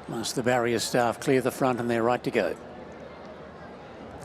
Most of the barrier staff clear the front and they're right to go.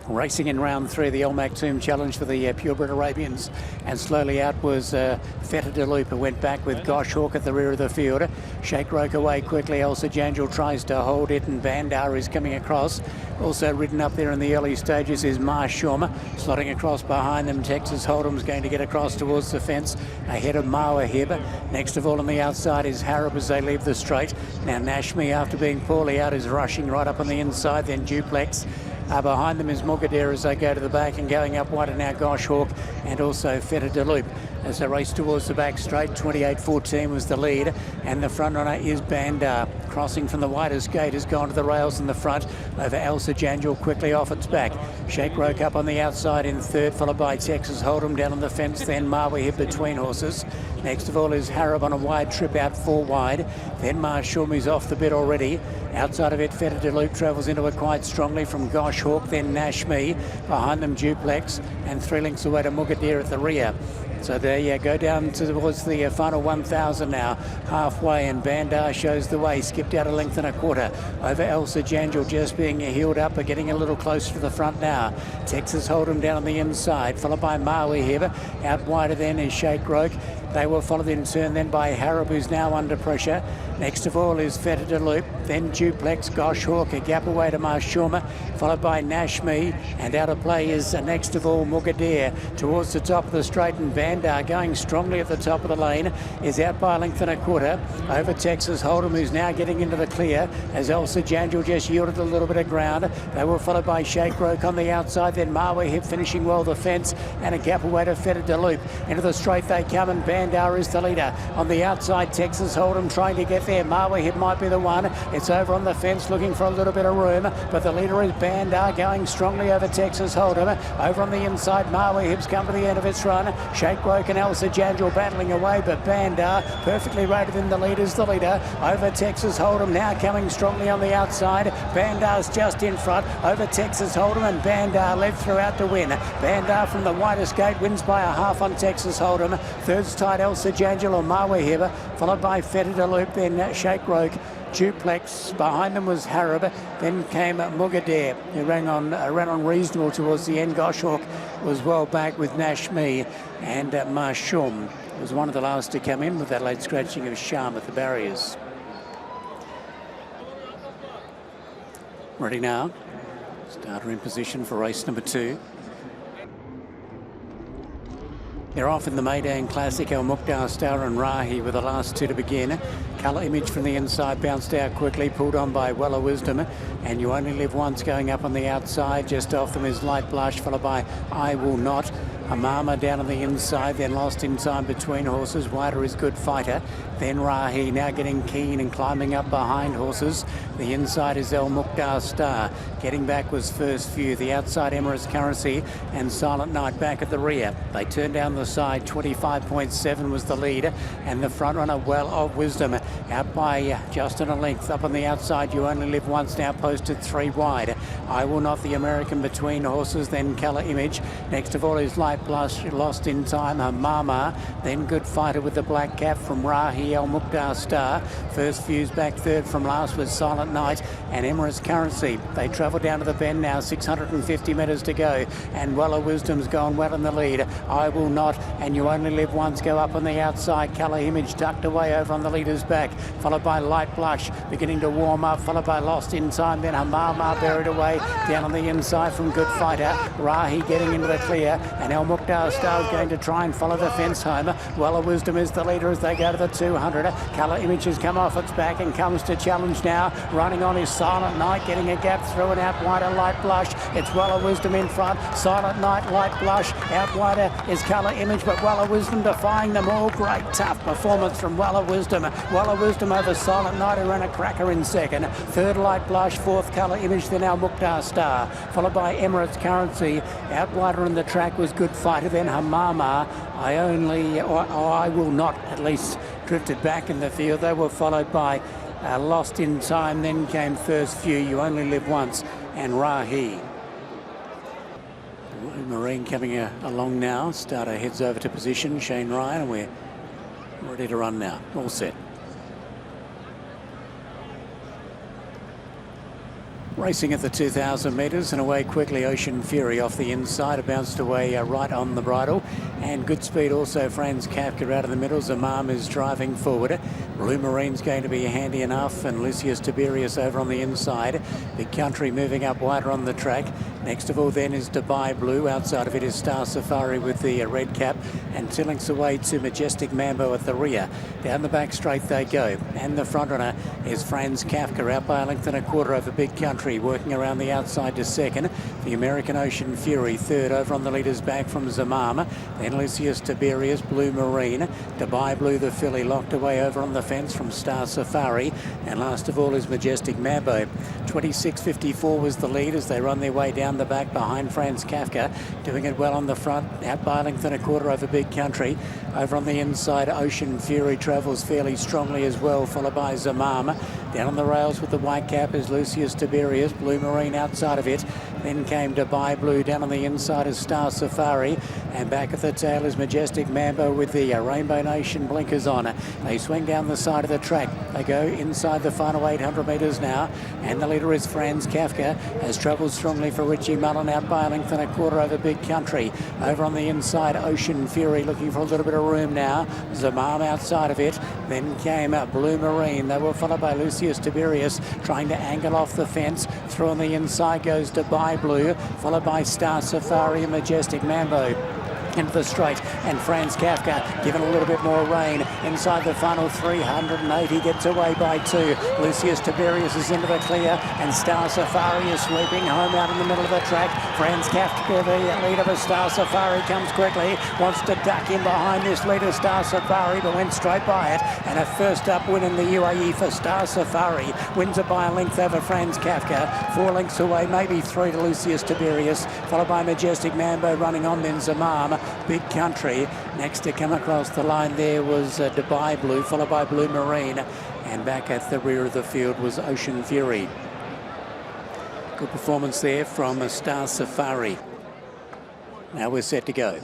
Racing in round 3, the El Maktoum Challenge for the purebred Arabians, and slowly out was Feta de Loop, who went back with Gosh Hawk at the rear of the field. Shake Roke away quickly. Elsa Jangel tries to hold it, and Bandar is coming across. Also ridden up there in the early stages is Marshum, slotting across behind them. Texas Hold'em's going to get across towards the fence ahead of Mawahib. Next of all on the outside is Harab as they leave the straight. Now Nashmi, after being poorly out, is rushing right up on the inside, then Duplex. Behind them is Mugadir as they go to the back, and going up wide are now Gosh Hawk and also Feta de Loop. As they race towards the back straight, 28-14 was the lead, and the front runner is Bandar. Crossing from the widest gate has gone to the rails in the front over Elsa Jangel, quickly off its back. Shake Roke up on the outside in third, followed by Texas Hold'em down on the fence, then Mawahib between horses. Next of all is Harab on a wide trip out 4 wide. Then Marshum is off the bit already. Outside of it, Feta de Loop travels into it quite strongly from Gosh Hawk, then Nashmi. Behind them, Duplex, and 3 lengths away to Mugadir at the rear. So there you go, down towards the final 1,000 now, halfway, and Bandar shows the way, skipped out 1 1/4 lengths over Elsa Jangel, just being heeled up, but getting a little closer to the front now. Texas Hold'em down on the inside, followed by Mawahib. Out wider then is Shake Roke. They were followed in turn then by Harab, who's now under pressure. Next of all is Feta de Loop, then Duplex, Gosh Hawk, a gap away to Marshuma, followed by Nashmi, and out of play is next of all Mugadir towards the top of the straight, and Bandar going strongly at the top of the lane is out by 1 1/4 lengths over Texas Hold'em, who's now getting into the clear as Elsa Jangel just yielded a little bit of ground. They were followed by Shake Roke on the outside, then Mawahib finishing well the fence, and a gap away to Feta de Loop. Into the straight they come, and Bandar is the leader. On the outside, Texas Hold'em trying to get there. Mawahib might be the one. It's over on the fence looking for a little bit of room, but the leader is Bandar going strongly over Texas Hold'em. Over on the inside, Mawahib's come to the end of its run. Shake Roke and Elsa Jangel battling away, but Bandar perfectly rated in the lead as the leader over Texas Hold'em, now coming strongly on the outside. Bandar's just in front over Texas Hold'em, and Bandar led throughout to win. Bandar from the widest gate wins by 1/2 on Texas Hold'em. Third's tied Elsa Jangel or Mawahib, followed by Feta de Loop, then Shake Roke. Duplex, behind them was Harab, then came Mugadir, who ran on reasonable towards the end. Gosh Hawk was well back with Nashmi, and Marshum was one of the last to come in with that late scratching of Sham at the barriers. Ready now, starter in position for race number 2. They're off in the Meydan Classic. El Mukhtar Star and Rahi were the last 2 to begin. Colour Image from the inside bounced out quickly, pulled on by Weller Wisdom, and You Only Live Once going up on the outside. Just off them is Light Blush, followed by I Will Not. Amama down on the inside, then lost in time between horses. Wider is Good Fighter, then Rahi, now getting keen and climbing up behind horses. The inside is El Mukhtar Star. Getting back was First Few. The outside Emirates Currency and Silent Night back at the rear. They turned down the side. 25.7 was the lead, and the front runner Well of Wisdom out by just on a length. Up on the outside, You Only Live Once now posted 3 wide. I Will Not, the American between horses, then Colour Image. Next of all is Light Blush, lost in time, Mama, then Good Fighter with the black cap from Rahi, El Mukhtar Star. First Few's back third from last was Silent Night and Emirates Currency. They travel down to the bend now, 650 metres to go, and Weller Wisdom's gone well in the lead. I Will Not and You Only Live Once go up on the outside. Colour Image tucked away over on the leader's back, followed by Light Blush beginning to warm up, followed by Lost in Time, then Hamama buried away down on the inside from Good Fighter. Rahi getting into the clear, and El Mukhtar Star is going to try and follow the fence home. Weller Wisdom is the leader as they go to the 200. Colour Image has come off its back and comes to challenge now. Running on is Silent Night, getting a gap through and out wider Light Blush. It's Weller Wisdom in front. Silent Night, Light Blush. Out wider is Colour Image, but Weller Wisdom defying them all. Great tough performance from Weller Wisdom. Weller Wisdom over Silent Night, who ran a cracker in second. Third Light Blush, fourth Colour Image, then El Mukhtar Star, followed by Emirates Currency. Out wider on the track was Good Fighter, then Hamama. I Will Not, at least drifted back in the field. They were followed by Lost in Time, then came First Few, You Only Live Once, and Rahi. Marine coming along now. Starter heads over to position, Shane Ryan, and we're ready to run now. All set. Racing at the 2,000 metres and away quickly Ocean Fury off the inside, bounced away right on the bridle, and good speed also Franz Kafka out of the middle. Zamam is driving forward. Blue Marine's going to be handy enough, and Lucius Tiberius over on the inside. Big Country moving up wider on the track. Next of all then is Dubai Blue. Outside of it is Star Safari with the red cap, and 2 lengths away to Majestic Mambo at the rear. Down the back straight they go, and the front runner is Franz Kafka out by a length and a quarter over Big Country, working around the outside to second. The American Ocean Fury third over on the leader's back from Zamama. Then Lucius Tiberius, Blue Marine. Dubai Blue, the filly, locked away over on the fence from Star Safari. And last of all is Majestic Mambo. 26.54 was the lead as they run their way down the back behind Franz Kafka. Doing it well on the front, out by a length and a quarter over Big Country. Over on the inside, Ocean Fury travels fairly strongly as well, followed by Zamama. Down on the rails with the white cap is Lucius Tiberius, Blue Marine outside of it. Then came Dubai Blue. Down on the inside is Star Safari. And back at the tail is Majestic Mambo with the Rainbow Nation blinkers on. They swing down the side of the track. They go inside the final 800 metres now. And the leader is Franz Kafka, has travelled strongly for Richie Mullen out by a length and a quarter over Big Country. Over on the inside, Ocean Fury looking for a little bit of room now. Zamam outside of it. Then came Blue Marine. They were followed by Lucius Tiberius, trying to angle off the fence. Through on the inside goes Dubai Blue, followed by Star Safari and Majestic Mambo. Into the straight, and Franz Kafka given a little bit more rein inside the final 380, gets away by 2. Lucius Tiberius is into the clear, and Star Safari is sweeping home out in the middle of the track. Franz Kafka, the leader of Star Safari, comes quickly, wants to duck in behind this leader Star Safari, but went straight by it. And a first up win in the UAE for Star Safari, wins it by a length over Franz Kafka. 4 lengths away, maybe 3 to Lucius Tiberius, followed by Majestic Mambo running on, then Zamam. Big Country. Next to come across the line there was Dubai Blue, followed by Blue Marine. And back at the rear of the field was Ocean Fury. Good performance there from Star Safari. Now we're set to go.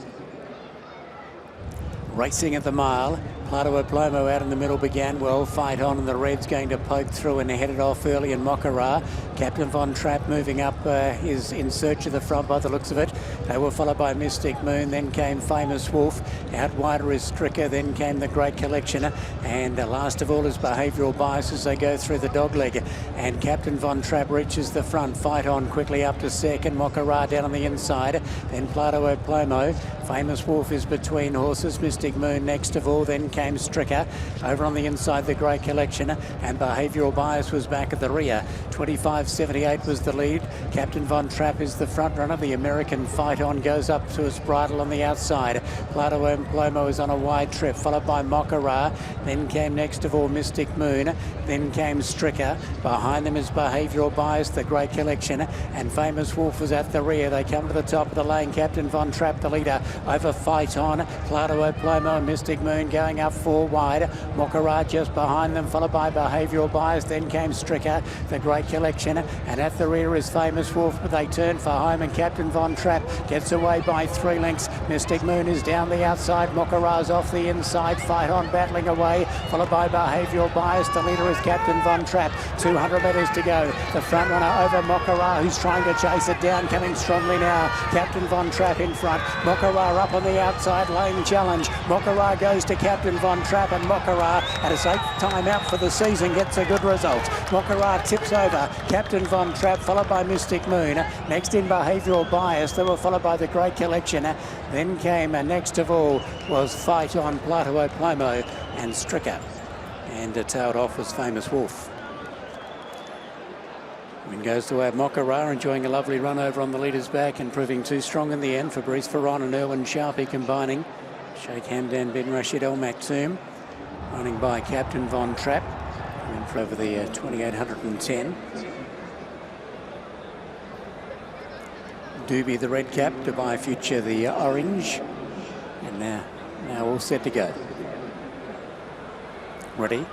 Racing at the mile. Plato Plomo out in the middle began well. Fight on, and the red's going to poke through and headed off early in Mockara. Captain Von Trapp moving up is in search of the front by the looks of it. They were followed by Mystic Moon. Then came Famous Wolf. Out wider is Stricker. Then came the Great Collection. And last of all is Behavioural Bias as they go through the dog leg. And Captain Von Trapp reaches the front. Fight on quickly up to second. Mockara down on the inside. Then Plato Plomo. Famous Wolf is between horses. Mystic Moon next of all. Then came Stricker. Over on the inside, the Great Collection, and Behavioural Bias was back at the rear. 25.78 was the lead. Captain Von Trapp is the front runner. The American Fight On goes up to his bridle on the outside. Plato Plomo is on a wide trip, followed by Mockara. Then came next of all Mystic Moon. Then came Stricker. Behind them is Behavioural Bias, the Great Collection, and Famous Wolf was at the rear. They come to the top of the lane. Captain Von Trapp, the leader, over Fight On. Plato Plomo and Mystic Moon going up 4 wide. Mockara just behind them, followed by Behavioural Bias. Then came Stricker, the Great Collection, and at the rear is Famous Wolf, but they turn for home, and Captain Von Trapp gets away by 3 lengths. Mystic Moon is down the outside. Mockara's off the inside. Fight On battling away, followed by Behavioural Bias. The leader is Captain Von Trapp. 200 metres to go. The front runner over Mockara, who's trying to chase it down, coming strongly now. Captain Von Trapp in front. Mockara up on the outside lane challenge. Mockara goes to Captain Von Trapp, and Mockara at his 8th time out for the season gets a good result. Mockara tips over Captain Von Trapp, followed by Mystic Moon. Next in Behavioural Bias. They were followed by the Great Collection. Then came next of all was Fight On, Plato Plomo and Stricker. And tailed off was Famous Wolf. Win goes the way of Mockara, enjoying a lovely run over on the leader's back and proving too strong in the end. Fabrice Ferron and Erwin Sharpie combining. Sheikh Hamdan bin Rashid Al Maktoum running by Captain Von Trapp. Went for over the 2810. Doobie the red cap, Dubai Future the orange. And now all set to go. Ready?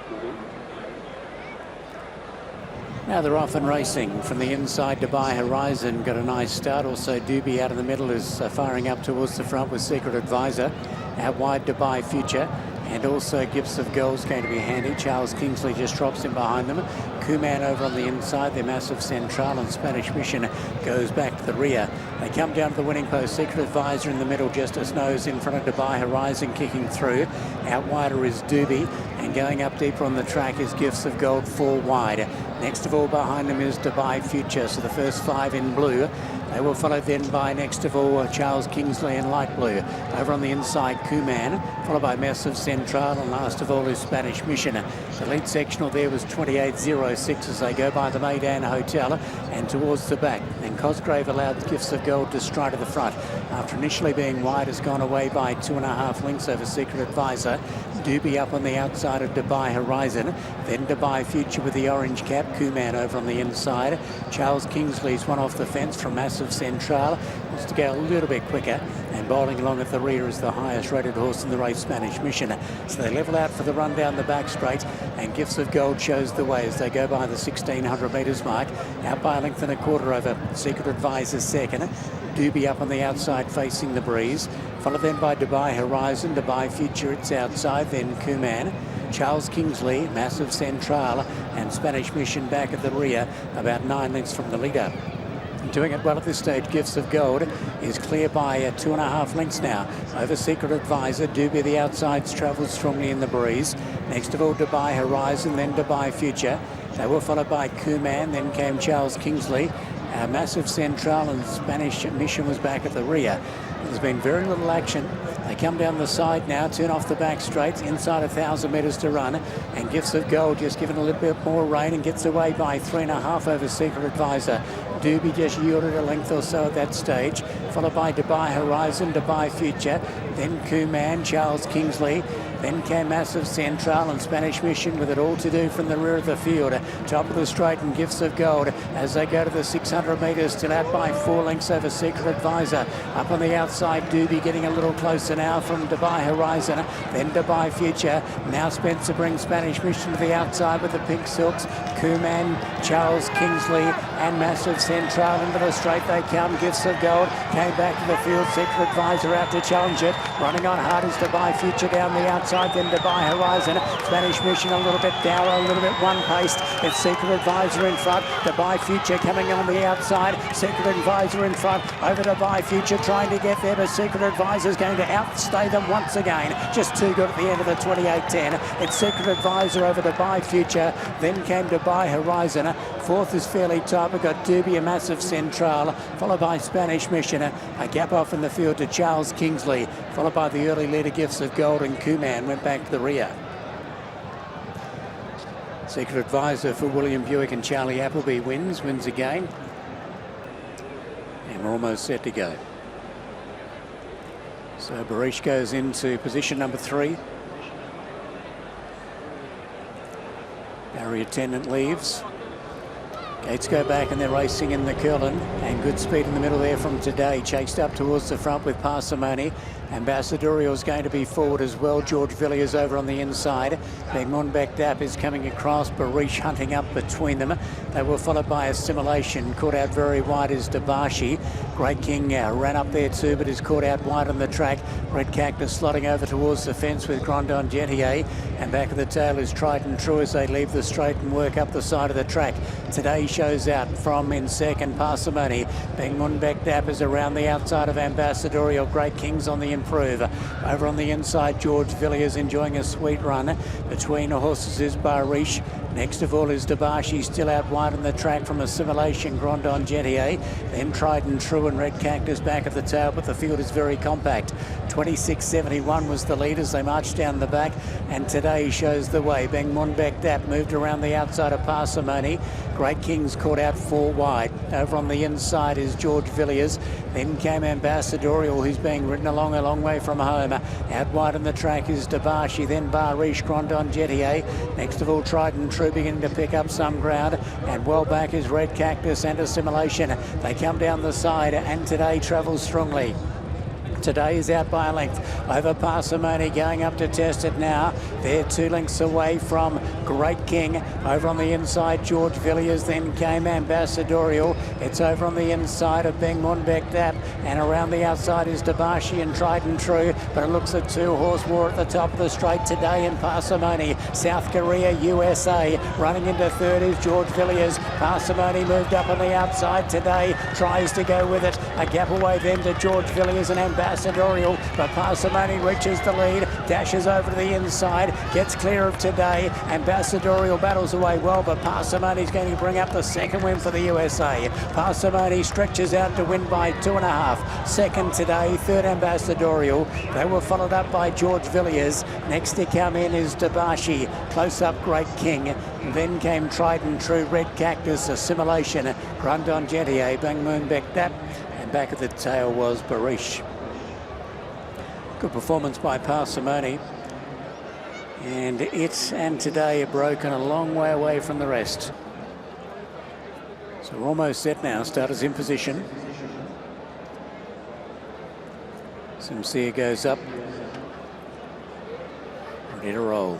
Now they're off and racing from the inside. Dubai Horizon got a nice start. Also Doobie out in the middle is firing up towards the front with Secret Advisor. Out wide Dubai Future. and also Gifts of Gold's going to be handy. Charles Kingsley just drops in behind them. Kuman over on the inside. Their Massive Central and Spanish Mission goes back to the rear. They come down to the winning post. Secret Advisor in the middle, just as nose in front of Dubai Horizon kicking through. Out wider is Doobie, and going up deeper on the track is Gifts of Gold 4 wide. Next of all behind them is Dubai Future, so the first 5 in blue. They were followed then by, next of all, Charles Kingsley in light blue. Over on the inside, Kuman, followed by Massive Central, and last of all is Spanish Mission. The lead sectional there was 28.06 as they go by the Meydan Hotel and towards the back. And Cosgrave allowed Gifts of Gold to stride to the front. After initially being wide, has gone away by 2.5 lengths over Secret Advisor. Doobie up on the outside of Dubai Horizon. Then Dubai Future with the orange cap. Kuman over on the inside. Charles Kingsley's one off the fence from Massive Central. Wants to go a little bit quicker. And bowling along at the rear is the highest rated horse in the race, Spanish Mission. So they level out for the run down the back straight. And Gifts of Gold shows the way as they go by the 1,600 metres mark. Out by a length and a quarter over Secret Advisor's second. Doobie up on the outside facing the breeze. Followed then by Dubai Horizon, Dubai Future, it's outside, then Kuman, Charles Kingsley, Massive Central, and Spanish Mission back at the rear, about 9 lengths from the leader. Doing it well at this stage, Gifts of Gold is clear by 2.5 lengths now over Secret Advisor. Doobie the outsides travels strongly in the breeze. Next of all, Dubai Horizon, then Dubai Future. They were followed by Kuman, then came Charles Kingsley. Massive Central and Spanish Mission was back at the rear. There's been very little action. They come down the side now, turn off the back straight, inside 1,000 metres to run, and Gifts of Gold just given a little bit more rain and gets away by 3.5 over Secret Advisor. Doobie just yielded a length or so at that stage, followed by Dubai Horizon, Dubai Future, then Kuman, Charles Kingsley, then came Massive Central and Spanish Mission with it all to do from the rear of the field. Top of the straight and Gifts of Gold as they go to the 600 metres, still out by 4 lengths over Secret Advisor. Up on the outside, Doobie getting a little closer now from Dubai Horizon, then Dubai Future. Now Spencer brings Spanish Mission to the outside with the pink silks. Kuman, Charles Kingsley and Massive Central into the straight they come. Gifts of Gold came back to the field. Secret Advisor out to challenge it. Running on hard is Dubai Future down the outside, then Dubai Horizon. Spanish Mission a little bit down, a little bit one-paced. It's Secret Advisor in front. Dubai Future coming on the outside. Secret Advisor in front. Over Dubai Future trying to get there, but Secret Advisor is going to outstay them once again. Just too good at the end of the 28.10. It's Secret Advisor over Dubai Future. Then came Dubai Horizon. Fourth is fairly tight. We've got Doobie and Massive Central, followed by Spanish Mission. A gap off in the field to Charles Kingsley, followed by the early leader Gifts of Gold, and Kuman went back to the rear. Secret Advisor for William Buick and Charlie Appleby wins again. And we're almost set to go. So Barish goes into position number 3. Barrier attendant leaves. Gates go back and they're racing in the Curlin, and good speed in the middle there from Today. Chased up towards the front with Parsimony. Ambassadorial is going to be forward as well. George Villiers over on the inside. Meydan Dap is coming across. Barish hunting up between them. They were followed by Assimilation. Caught out very wide is Dabashi. Great King ran up there too, but is caught out wide on the track. Red Cactus slotting over towards the fence with Grandon Gentier. And back of the tail is Triton True as they leave the straight and work up the side of the track. Today shows out from in second, Parsimony. Meydan Dap is around the outside of Ambassadorial. Great King's on the improve. Over on the inside, George Villiers enjoying a sweet run. Between horses is Barish. Next of all is Dabashi, still out wide on the track from Assimilation, Grandon Gentier. Then Triton True and Red Cactus back at the tail, but the field is very compact. 26.71 was the lead as they marched down the back, and Today shows the way. Meydan Dap moved around the outside of Parsimony. Great King's caught out 4 wide. Over on the inside is George Villiers. Then came Ambassadorial, who's being ridden along a long way from home. Out wide on the track is Dabashi, then Barish, Grandon Gentier. Next of all, Triton True beginning to pick up some ground, and well back is Red Cactus and Assimilation. They come down the side, and Today travels strongly. Today is out by a length over Parsimony, going up to test it now. They're 2 lengths away from Great King. Over on the inside, George Villiers, then came Ambassadorial. It's over on the inside of William Buick, and around the outside is DWC and Tried and True, but it looks at 2-horse war at the top of the straight today in Parsimony. South Korea, USA. Running into third is George Villiers. Parsimony moved up on the outside today, tries to go with it. A gap away then to George Villiers and Ambassadorial, but Parsimony reaches the lead, dashes over to the inside, gets clear of today. Ambassadorial battles away well, but Parsimony's going to bring up the second win for the USA. Parsimony stretches out to win by 2.5. Second today, third Ambassadorial. They were followed up by George Villiers. Next to come in is DWC. Close up Great King. Then came Tried and True, Red Cactus, Assimilation, Grundon Gentier, Bang Moon Beck That, and back at the tail was Barish. Good performance by Parsimony. And it and today are broken a long way away from the rest. So we're almost set now. Starters in position. Sincere goes up. Ready to roll.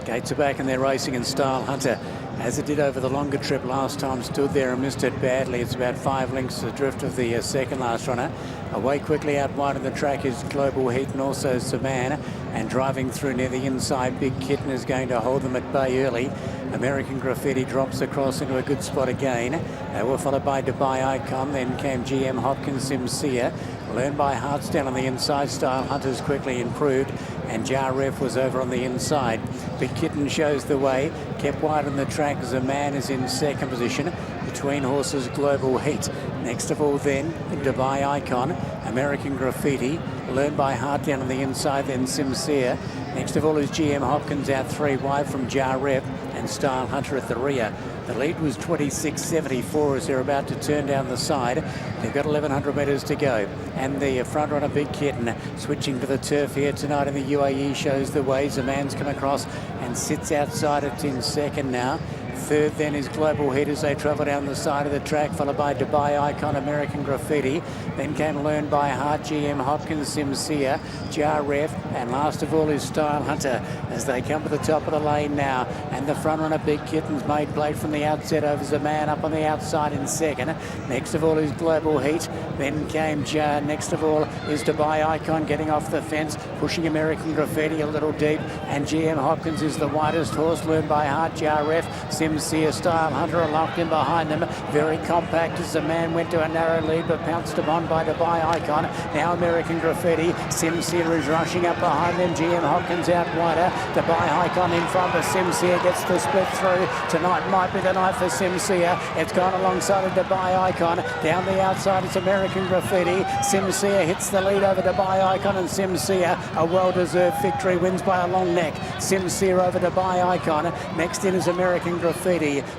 Gates are back and they're racing in style. Hunter, as it did over the longer trip last time, stood there and missed it badly. It's about 5 lengths adrift of the second last runner. Away quickly out wide of the track is Global Heat and also Savannah. And driving through near the inside, Big Kitten is going to hold them at bay early. American Graffiti drops across into a good spot again. They were followed by Dubai Icon. Then came GM Hopkins Sincere. Learned by Hearts down on the inside. Style Hunters quickly improved. And Jar Ref was over on the inside. Big Kitten shows the way. Kept wide on the track. Zaman is in second position. Between horses, Global Heat. Next of all then, Dubai Icon. American Graffiti. Learned by Heart down on the inside. Then Sincere. Next of all is GM Hopkins out 3 wide from Jar Ref. And Style Hunter at the rear. The lead was 26.74 as they're about to turn down the side. They've got 1,100 metres to go. And the front runner, Big Kitten, switching to the turf here tonight in the UAE, shows the way. Zaman's come across and sits outside it in second now. Third then is Global Heat as they travel down the side of the track, followed by Dubai Icon, American Graffiti. Then came Learned by Heart, GM Hopkins, Sincere, Jar Ref, and last of all is Style Hunter as they come to the top of the lane now. And the front runner, Big Kitten's made play from the outset over Zaman up on the outside in second. Next of all is Global Heat. Then came Jar. Next of all is Dubai Icon getting off the fence, pushing American Graffiti a little deep. And GM Hopkins is the widest horse. Learned by Heart, Jar Ref, Sincere, Style Hunter are locked in behind them. Very compact as the man went to a narrow lead but pounced upon by Dubai Icon. Now American Graffiti. Sincere is rushing up behind them. GM Hopkins out wider. Dubai Icon in front, but Sincere gets the split through. Tonight might be the night for Sincere. It's gone alongside of Dubai Icon. Down the outside it's American Graffiti. Sincere hits the lead over Dubai Icon, and Sincere, a well-deserved victory, wins by a long neck. Sincere over Dubai Icon. Next in is American Graffiti.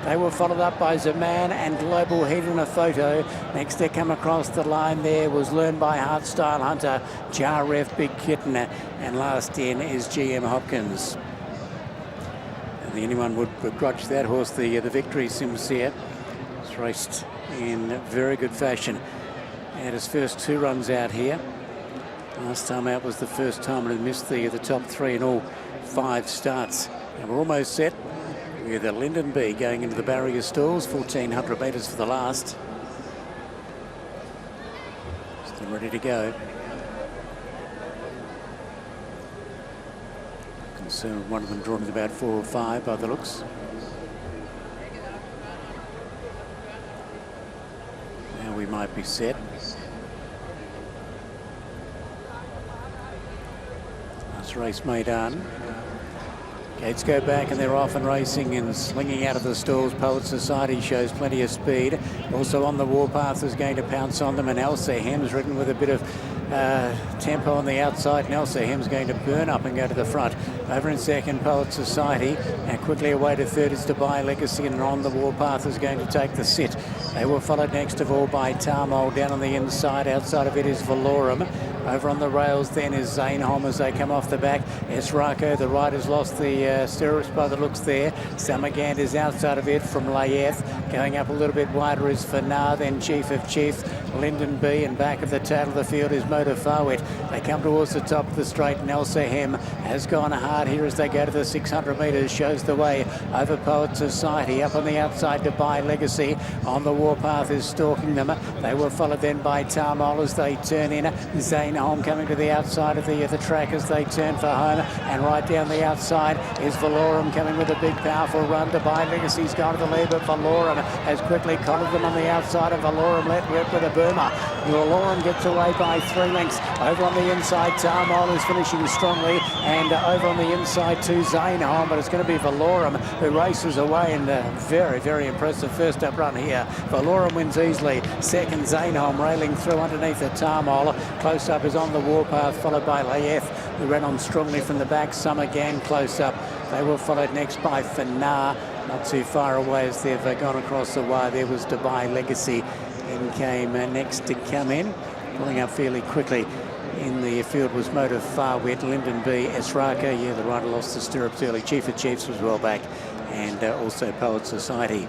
They were followed up by Zaman and Global Heat in a photo. Next to come across the line there was Learned by Heart, Style Hunter, Jar Ref, Big Kitten, and last in is GM Hopkins. And anyone would begrudge that horse the victory. Sincere. It's raced in very good fashion. Had his first 2 runs out here. Last time out was the first time it had missed the top 3 in all 5 starts. And we're almost set with the Linden B going into the barrier stalls, 1,400 metres for the last. Still ready to go. Concerned one of them drawn at about 4 or 5 by the looks. Now we might be set. Last race Meydan. Gates go back and they're off and racing and slinging out of the stalls. Poet Society shows plenty of speed. Also on the warpath is going to pounce on them, and Elsa Hem's ridden with a bit of tempo on the outside, and Elsa Hem's going to burn up and go to the front. Over in second, Poet Society, and quickly away to third is Dubai Legacy, and on the warpath is going to take the sit. They were followed next of all by Tarmol down on the inside. Outside of it is Valorum. Over on the rails then is Zainholm as they come off the back. Esraco, the rider's lost the stirrups by the looks there. Samagand is outside of it from Layeth. Going up a little bit wider is Fanar, then Chief of Chiefs, Lyndon B, and back of the tail of the field is Motor Farwit. They come towards the top of the straight, and Elsa Hem has gone hard here as they go to the 600 metres, shows the way over Poet Society. Up on the outside, Dubai Legacy on the warpath is stalking them. They were followed then by Tarmol as they turn in. Zainholm coming to the outside of the track as they turn for home, and right down the outside is Valorum coming with a big powerful run. Dubai Legacy's gone to the lead, but Valorum has quickly collared them on the outside, and Valorum let rip with a boomer. Valorum gets away by 3 lengths. Over on the inside, Tarmol is finishing strongly, and over on the inside to Zainholm, but it's going to be Valorum who races away, and very, very impressive first up run here. Valorum wins easily. Second, Zainholm railing through underneath the Tarmol. Close up is on the warpath, followed by Layeth, who ran on strongly from the back. Some again close up. They were followed next by Fanar, not too far away as they've gone across the wire. There was Dubai Legacy, and came next to come in, pulling up fairly quickly. In the field was Motor Farwit, Lyndon B, Esraka. Yeah, the rider lost the stirrups early. Chief of Chiefs was well back, and also Poet Society.